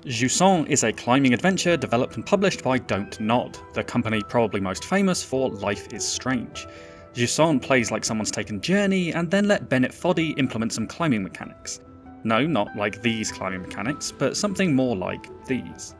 Jusant is a climbing adventure developed and published by Don't Nod, the company probably most famous for Life is Strange. Jusant plays like someone's taken Journey and then let Bennett Foddy implement some climbing mechanics. No, not like these climbing mechanics, but something more like these.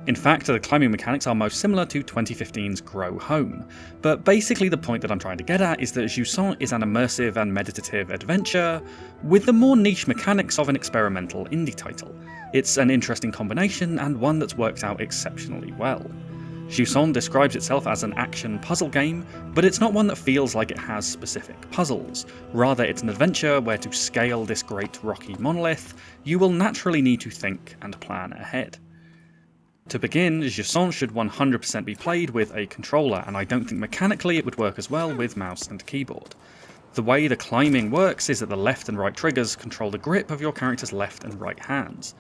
In fact, the climbing mechanics are most similar to 2015's Grow Home, but basically the point that I'm trying to get at is that Jusant is an immersive and meditative adventure with the more niche mechanics of an experimental indie title. It's an interesting combination and one that's worked out exceptionally well. Jusant describes itself as an action puzzle game, but it's not one that feels like it has specific puzzles. Rather, it's an adventure where to scale this great rocky monolith, you will naturally need to think and plan ahead. To begin, Jusant should 100% be played with a controller, and I don't think mechanically it would work as well with mouse and keyboard. The way the climbing works is that the left and right triggers control the grip of your character's left and right hands.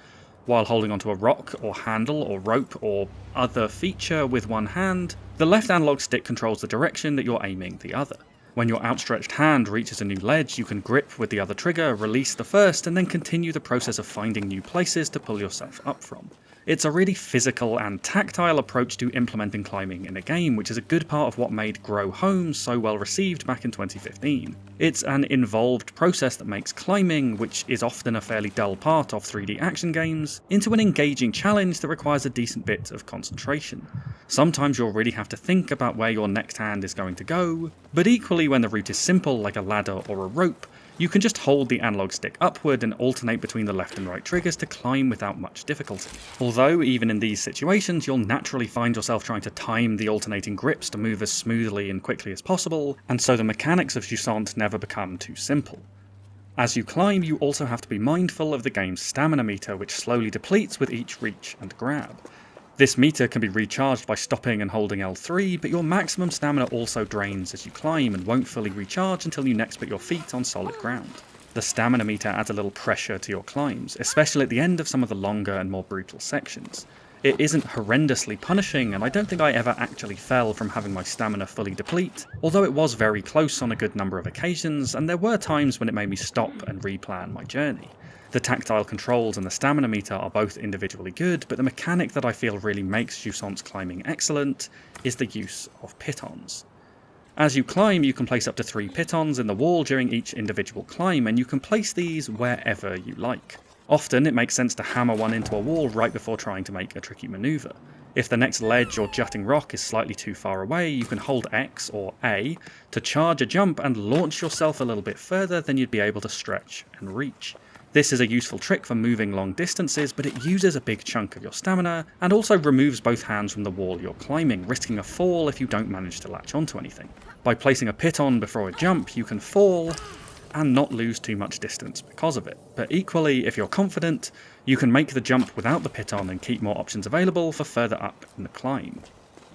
While holding onto a rock or handle or rope or other feature with one hand, the left analog stick controls the direction that you're aiming the other. When your outstretched hand reaches a new ledge, you can grip with the other trigger, release the first, and then continue the process of finding new places to pull yourself up from. It's a really physical and tactile approach to implementing climbing in a game, which is a good part of what made Grow Home so well received back in 2015. It's an involved process that makes climbing, which is often a fairly dull part of 3D action games, into an engaging challenge that requires a decent bit of concentration. Sometimes you'll really have to think about where your next hand is going to go, but equally when the route is simple like a ladder or a rope, you can just hold the analog stick upward and alternate between the left and right triggers to climb without much difficulty. Although, even in these situations, you'll naturally find yourself trying to time the alternating grips to move as smoothly and quickly as possible, and so the mechanics of Jusant never become too simple. As you climb, you also have to be mindful of the game's stamina meter, which slowly depletes with each reach and grab. This meter can be recharged by stopping and holding L3, but your maximum stamina also drains as you climb and won't fully recharge until you next put your feet on solid ground. The stamina meter adds a little pressure to your climbs, especially at the end of some of the longer and more brutal sections. It isn't horrendously punishing, and I don't think I ever actually fell from having my stamina fully deplete, although it was very close on a good number of occasions, and there were times when it made me stop and replan my journey. The tactile controls and the stamina meter are both individually good, but the mechanic that I feel really makes Jusant's climbing excellent is the use of pitons. As you climb, you can place up to 3 pitons in the wall during each individual climb, and you can place these wherever you like. Often it makes sense to hammer one into a wall right before trying to make a tricky maneuver. If the next ledge or jutting rock is slightly too far away, you can hold X or A to charge a jump and launch yourself a little bit further than you'd be able to stretch and reach. This is a useful trick for moving long distances, but it uses a big chunk of your stamina, and also removes both hands from the wall you're climbing, risking a fall if you don't manage to latch onto anything. By placing a piton before a jump, you can fall, and not lose too much distance because of it. But equally, if you're confident, you can make the jump without the piton and keep more options available for further up in the climb.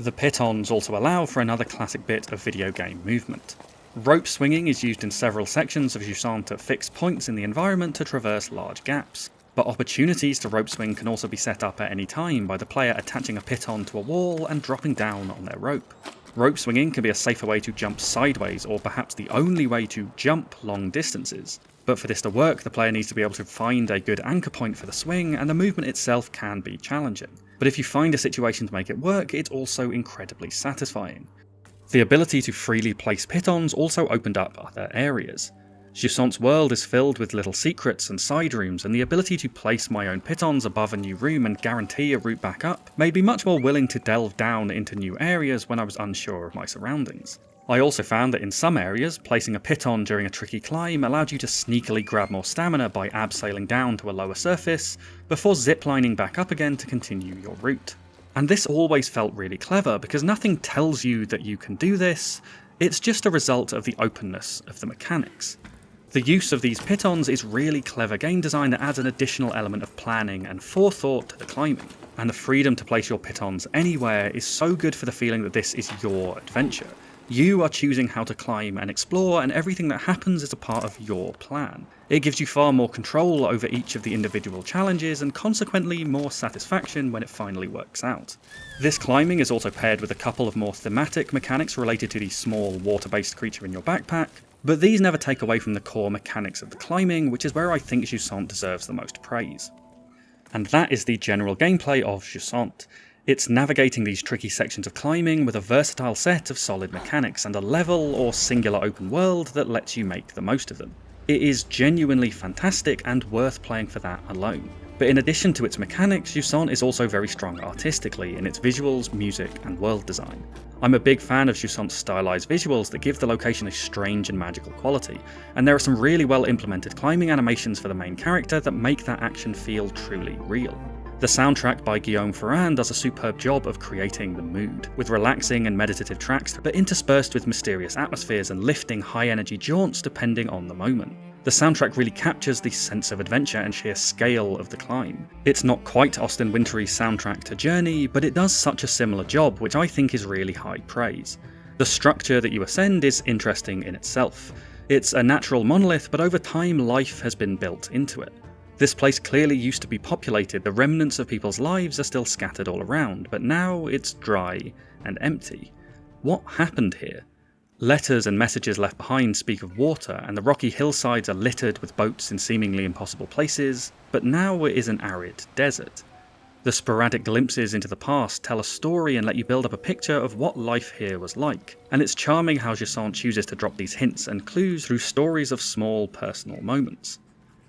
The pitons also allow for another classic bit of video game movement. Rope swinging is used in several sections of Jusant at fixed points in the environment to traverse large gaps, but opportunities to rope swing can also be set up at any time by the player attaching a piton to a wall and dropping down on their rope. Rope swinging can be a safer way to jump sideways, or perhaps the only way to jump long distances. But for this to work, the player needs to be able to find a good anchor point for the swing, and the movement itself can be challenging. But if you find a situation to make it work, it's also incredibly satisfying. The ability to freely place pitons also opened up other areas. Jusant's world is filled with little secrets and side rooms, and the ability to place my own pitons above a new room and guarantee a route back up made me much more willing to delve down into new areas when I was unsure of my surroundings. I also found that in some areas, placing a piton during a tricky climb allowed you to sneakily grab more stamina by abseiling down to a lower surface, before ziplining back up again to continue your route. And this always felt really clever, because nothing tells you that you can do this, it's just a result of the openness of the mechanics. The use of these pitons is really clever game design that adds an additional element of planning and forethought to the climbing. And the freedom to place your pitons anywhere is so good for the feeling that this is your adventure. You are choosing how to climb and explore, and everything that happens is a part of your plan. It gives you far more control over each of the individual challenges, and consequently more satisfaction when it finally works out. This climbing is also paired with a couple of more thematic mechanics related to the small water-based creature in your backpack, but these never take away from the core mechanics of the climbing, which is where I think Jusant deserves the most praise. And that is the general gameplay of Jusant. It's navigating these tricky sections of climbing with a versatile set of solid mechanics and a level or singular open world that lets you make the most of them. It is genuinely fantastic and worth playing for that alone. But in addition to its mechanics, Jusant is also very strong artistically in its visuals, music, and world design. I'm a big fan of Jusant's stylized visuals that give the location a strange and magical quality, and there are some really well implemented climbing animations for the main character that make that action feel truly real. The soundtrack by Guillaume Ferrand does a superb job of creating the mood, with relaxing and meditative tracks but interspersed with mysterious atmospheres and lifting high-energy jaunts depending on the moment. The soundtrack really captures the sense of adventure and sheer scale of the climb. It's not quite Austin Wintory's soundtrack to Journey, but it does such a similar job, which I think is really high praise. The structure that you ascend is interesting in itself. It's a natural monolith, but over time life has been built into it. This place clearly used to be populated, the remnants of people's lives are still scattered all around, but now it's dry and empty. What happened here? Letters and messages left behind speak of water, and the rocky hillsides are littered with boats in seemingly impossible places, but now it is an arid desert. The sporadic glimpses into the past tell a story and let you build up a picture of what life here was like, and it's charming how Jusant chooses to drop these hints and clues through stories of small personal moments.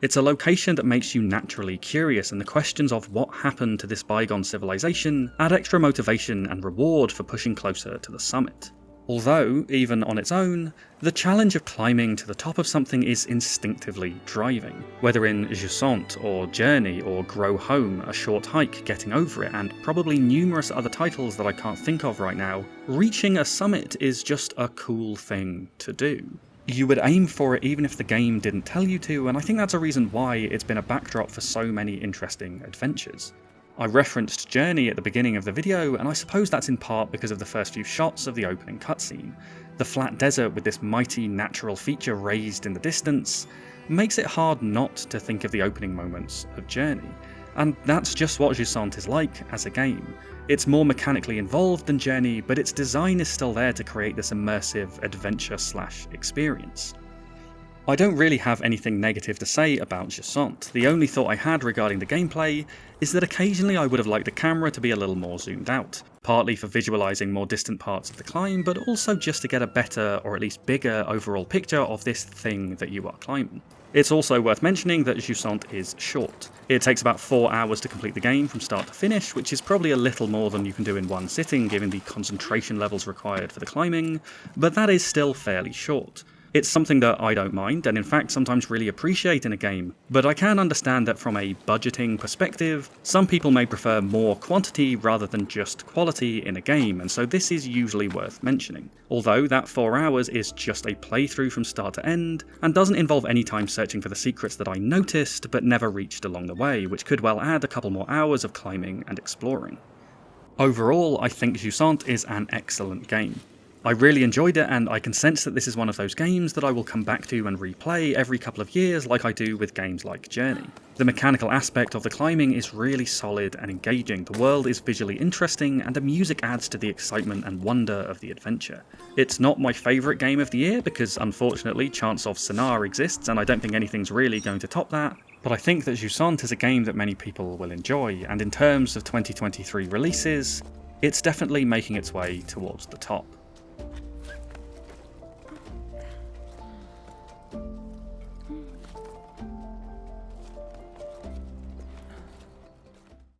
It's a location that makes you naturally curious, and the questions of what happened to this bygone civilization add extra motivation and reward for pushing closer to the summit. Although, even on its own, the challenge of climbing to the top of something is instinctively driving. Whether in Jusant or Journey or Grow Home, A Short Hike, Getting Over It, and probably numerous other titles that I can't think of right now, reaching a summit is just a cool thing to do. You would aim for it even if the game didn't tell you to, and I think that's a reason why it's been a backdrop for so many interesting adventures. I referenced Journey at the beginning of the video, and I suppose that's in part because of the first few shots of the opening cutscene. The flat desert with this mighty natural feature raised in the distance makes it hard not to think of the opening moments of Journey. And that's just what Jusant is like as a game. It's more mechanically involved than Journey, but its design is still there to create this immersive adventure/experience. I don't really have anything negative to say about Jusant. The only thought I had regarding the gameplay is that occasionally I would have liked the camera to be a little more zoomed out, partly for visualising more distant parts of the climb, but also just to get a better, or at least bigger, overall picture of this thing that you are climbing. It's also worth mentioning that Jusant is short. It takes about 4 hours to complete the game from start to finish, which is probably a little more than you can do in one sitting given the concentration levels required for the climbing, but that is still fairly short. It's something that I don't mind, and in fact sometimes really appreciate in a game, but I can understand that from a budgeting perspective, some people may prefer more quantity rather than just quality in a game, and so this is usually worth mentioning. Although that 4 hours is just a playthrough from start to end, and doesn't involve any time searching for the secrets that I noticed but never reached along the way, which could well add a couple more hours of climbing and exploring. Overall, I think Jusant is an excellent game. I really enjoyed it, and I can sense that this is one of those games that I will come back to and replay every couple of years like I do with games like Journey. The mechanical aspect of the climbing is really solid and engaging, the world is visually interesting, and the music adds to the excitement and wonder of the adventure. It's not my favourite game of the year because unfortunately Chants of Sennaar exists and I don't think anything's really going to top that, but I think that Jusant is a game that many people will enjoy, and in terms of 2023 releases, it's definitely making its way towards the top.